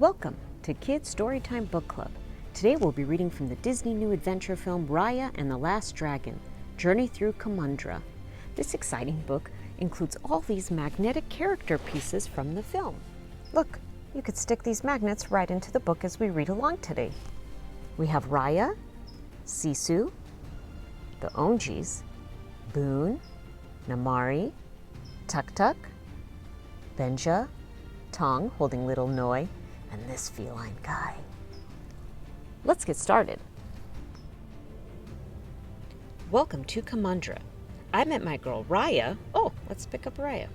Welcome to Kids Storytime Book Club. Today we'll be reading from the Disney new adventure film Raya and the Last Dragon, Journey Through Kumandra. This exciting book includes all these magnetic character pieces from the film. Look, you could stick these magnets right into the book as we read along today. We have Raya, Sisu, the Onjis, Boone, Namari, Tuk-Tuk, Benja, Tong holding little Noi, and this feline guy. Let's get started. Welcome to Kumandra. I met my girl Raya. Oh, let's pick up Raya.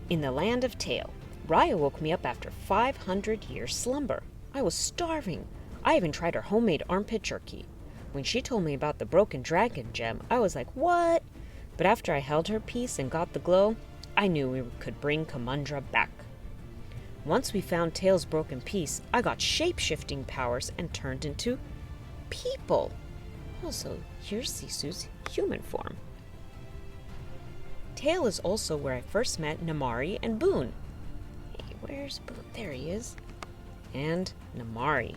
In the land of Tale, Raya woke me up after 500 years slumber. I was starving. I even tried her homemade armpit jerky. When she told me about the broken dragon gem, I was like, what? But after I held her piece and got the glow, I knew we could bring Kumandra back. Once we found Tail's broken piece, I got shape-shifting powers and turned into people. Also, here's Sisu's human form. Tail is also where I first met Namari and Boone. Hey, where's Boone? There he is. And Namari.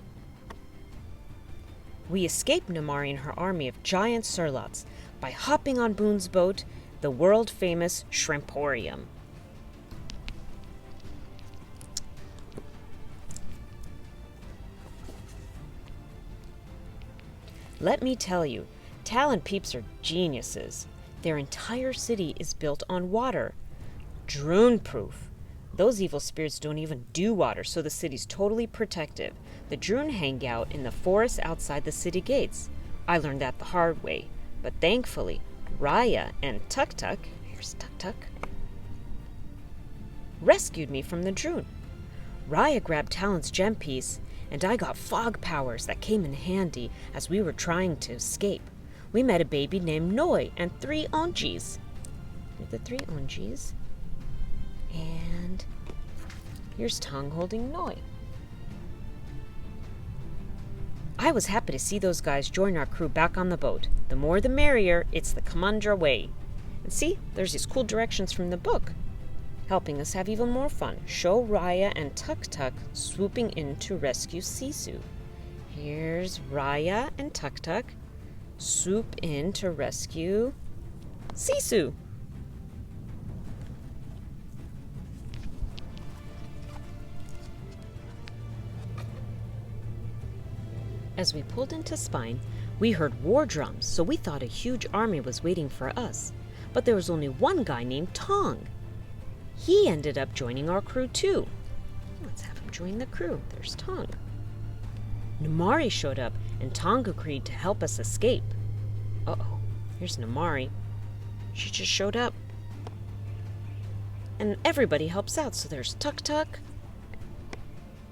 We escaped Namari and her army of giant surlots by hopping on Boone's boat, the world-famous Shrimporium. Let me tell you, Talon peeps are geniuses. Their entire city is built on water. Droon-proof. Those evil spirits don't even do water, so the city's totally protective. The Droon hang out in the forest outside the city gates. I learned that the hard way, but thankfully, Raya and Tuk-Tuk, here's Tuk-Tuk, rescued me from the Droon. Raya grabbed Talon's gem piece, and I got fog powers that came in handy as we were trying to escape. We met a baby named Noi and 3 Onjis. The 3 Onjis. And here's Tong holding Noi. I was happy to see those guys join our crew back on the boat. The more the merrier, it's the Kumandra way. And see, there's these cool directions from the book, helping us have even more fun. Show Raya and Tuk-Tuk swooping in to rescue Sisu. Here's Raya and Tuk-Tuk swoop in to rescue Sisu. As we pulled into Spine, we heard war drums, so we thought a huge army was waiting for us. But there was only one guy named Tong. He ended up joining our crew too. Let's have him join the crew. There's Tong. Namari showed up, and Tong agreed to help us escape. Uh-oh, here's Namari. She just showed up. And everybody helps out, so there's Tuk-Tuk.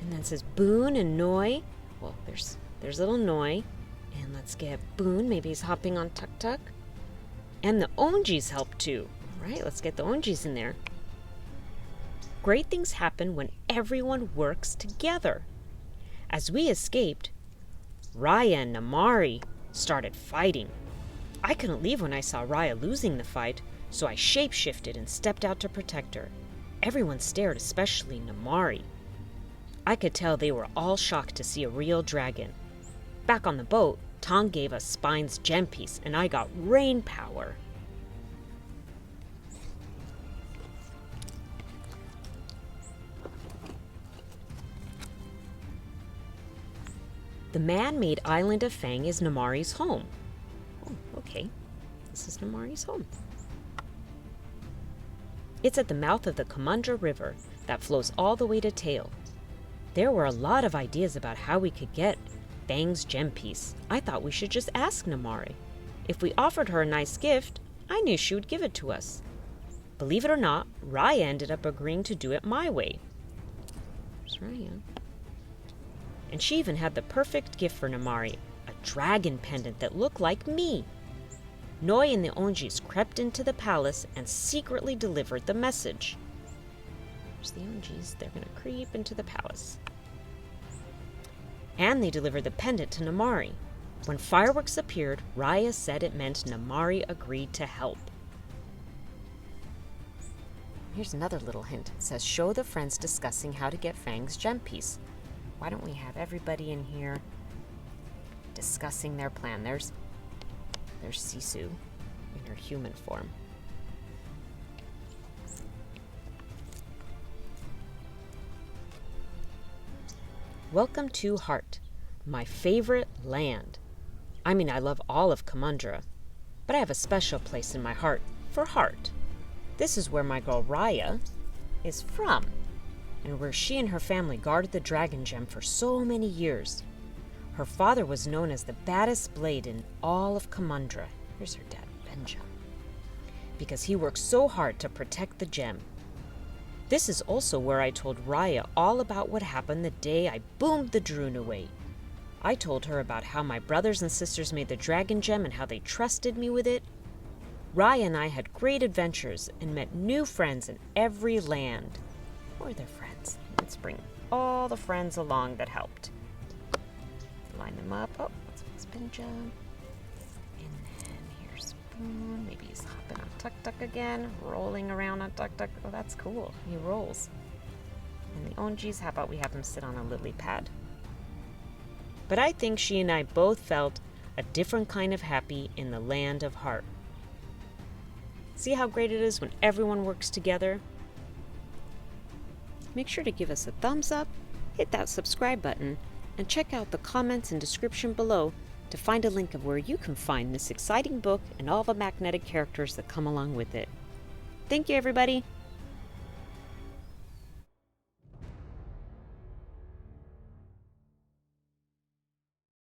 And then it says Boone and Noi. Well, there's little Noi. And let's get Boone. Maybe he's hopping on Tuk-Tuk. And the Onjis help too. All right, let's get the Onjis in there. Great things happen when everyone works together. As we escaped, Raya and Namari started fighting. I couldn't leave when I saw Raya losing the fight, so I shape-shifted and stepped out to protect her. Everyone stared, especially Namari. I could tell they were all shocked to see a real dragon. Back on the boat, Tong gave us Spine's gem piece, and I got rain power. The man-made island of Fang is Namari's home. Oh, okay. This is Namari's home. It's at the mouth of the Kumandra River that flows all the way to Tale. There were a lot of ideas about how we could get Fang's gem piece. I thought we should just ask Namari. If we offered her a nice gift, I knew she would give it to us. Believe it or not, Raya ended up agreeing to do it my way. There's Raya. And she even had the perfect gift for Namari, a dragon pendant that looked like me. Noi and the Onjis crept into the palace and secretly delivered the message. There's the Onjis. They're going to creep into the palace. And they delivered the pendant to Namari. When fireworks appeared, Raya said it meant Namari agreed to help. Here's another little hint. It says, show the friends discussing how to get Fang's gem piece. Why don't we have everybody in here discussing their plan? There's Sisu in her human form. Welcome to Heart, my favorite land. I mean, I love all of Kumandra, but I have a special place in my heart for Heart. This is where my girl Raya is from, and where she and her family guarded the dragon gem for so many years. Her father was known as the baddest blade in all of Kumandra. Here's her dad, Benja. Because he worked so hard to protect the gem. This is also where I told Raya all about what happened the day I boomed the Droon away. I told her about how my brothers and sisters made the dragon gem and how they trusted me with it. Raya and I had great adventures and met new friends in every land. Or their friends. Let's bring all the friends along that helped. Line them up. Oh, that's Benja. And then here's Boone. Maybe he's hopping on Tuk-Tuk again. Rolling around on Tuk-Tuk. Oh, that's cool. He rolls. And the Onjis, how about we have him sit on a lily pad? But I think she and I both felt a different kind of happy in the land of Heart. See how great it is when everyone works together? Make sure to give us a thumbs up, hit that subscribe button, and check out the comments and description below to find a link of where you can find this exciting book and all the magnetic characters that come along with it. Thank you, everybody!